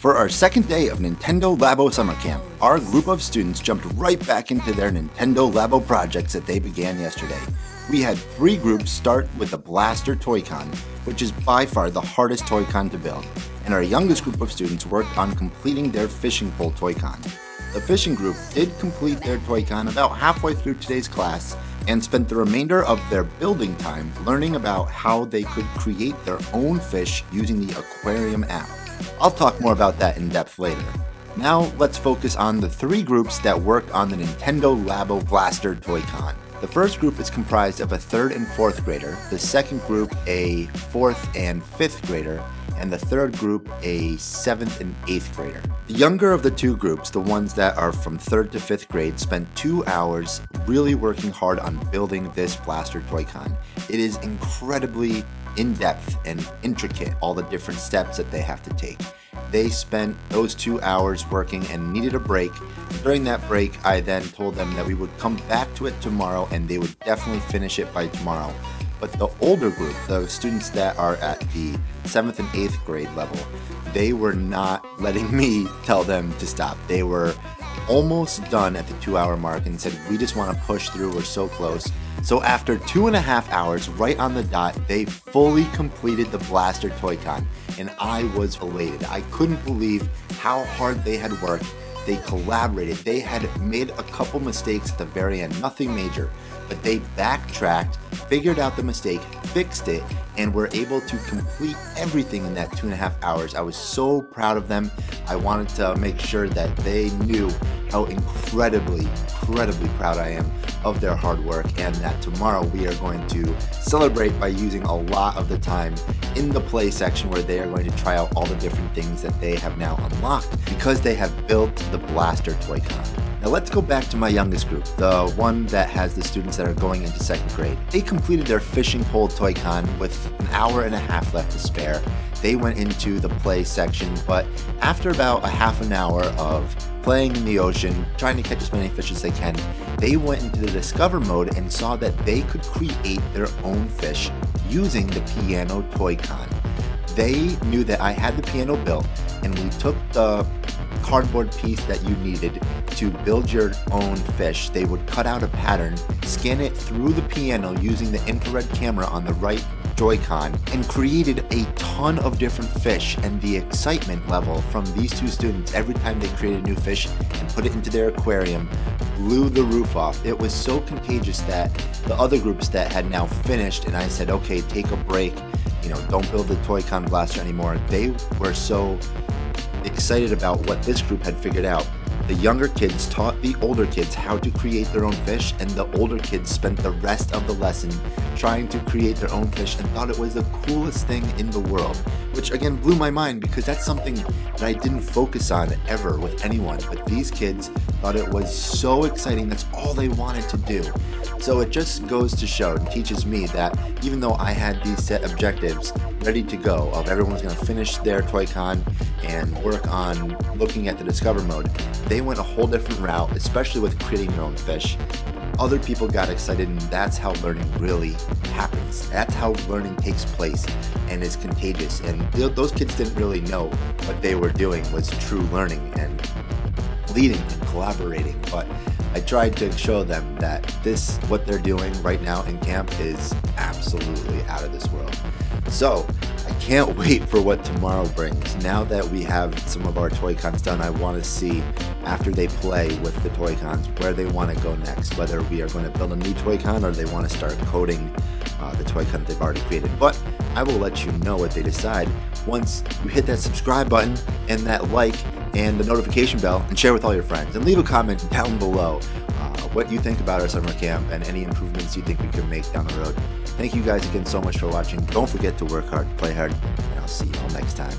For our second day of Nintendo Labo Summer Camp, our group of students jumped right back into their Nintendo Labo projects that they began yesterday. We had 3 groups start with the Blaster Toy-Con, which is by far the hardest Toy-Con to build, and our youngest group of students worked on completing their fishing pole Toy-Con. The fishing group did complete their Toy-Con about halfway through today's class and spent the remainder of their building time learning about how they could create their own fish using the Aquarium app. I'll talk more about that in depth later. Now let's focus on the 3 groups that worked on the Nintendo Labo Blaster Toy-Con. The first group is comprised of a 3rd and 4th grader, the second group a 4th and 5th grader, and the third group a 7th and 8th grader. The younger of the 2 groups, the ones that are from 3rd to 5th grade, spent 2 hours really working hard on building this Blaster Toy-Con. It is incredibly in-depth and intricate, all the different steps that they have to take. They spent those 2 hours working and needed a break. During that break, I then told them that we would come back to it tomorrow and they would definitely finish it by tomorrow. But the older group, the students that are at the 7th and 8th grade level, they were not letting me tell them to stop. They were almost done at the 2-hour mark and said, we just want to push through, we're so close. So after 2.5 hours, right on the dot, they fully completed the Blaster Toy-Con, and I was elated. I couldn't believe how hard they had worked. They collaborated. They had made a couple mistakes at the very end, nothing major, but they backtracked, figured out the mistake, fixed it, and were able to complete everything in that 2.5 hours. I was so proud of them. I wanted to make sure that they knew how incredibly proud I am of their hard work, and that tomorrow we are going to celebrate by using a lot of the time in the play section where they are going to try out all the different things that they have now unlocked because they have built the Blaster Toy-Con. Now let's go back to my youngest group, the one that has the students that are going into 2nd grade. They completed their fishing pole Toy-Con with an hour and a half left to spare. They went into the play section, but after about a half an hour of playing in the ocean, trying to catch as many fish as they can, they went into the Discover mode and saw that they could create their own fish using the piano Toy-Con. They knew that I had the piano built, and we took the cardboard piece that you needed to build your own fish. They would cut out a pattern, scan it through the piano using the infrared camera on the right Joy-Con, and created a ton of different fish. And the excitement level from these 2 students every time they created a new fish and put it into their aquarium blew the roof off. It was so contagious that the other groups that had now finished, and I said, okay, take a break, don't build the Toy-Con Blaster anymore. They were so excited about what this group had figured out. The younger kids taught the older kids how to create their own fish, and the older kids spent the rest of the lesson trying to create their own fish and thought it was the coolest thing in the world, which again blew my mind because that's something that I didn't focus on ever with anyone, but these kids thought it was so exciting. That's all they wanted to do. So it just goes to show and teaches me that even though I had these set objectives ready to go of everyone's going to finish their Toy-Con and work on looking at the Discover mode, they went a whole different route, especially with creating their own fish. Other people got excited, and that's how learning really happens. That's how learning takes place and is contagious. And those kids didn't really know what they were doing was true learning and leading and collaborating. But I tried to show them that what they're doing right now in camp is absolutely out of this world. So I can't wait for what tomorrow brings. Now that we have some of our Toy-Cons done, I want to see, after they play with the Toy-Cons, where they want to go next, whether we are going to build a new Toy-Con or they want to start coding the Toy-Con that they've already created. But I will let you know what they decide once you hit that subscribe button and that like and the notification bell, and share with all your friends, and leave a comment down below what you think about our summer camp and any improvements you think we can make down the road. Thank you guys again so much for watching. Don't forget to work hard, play hard, and I'll see you all next time.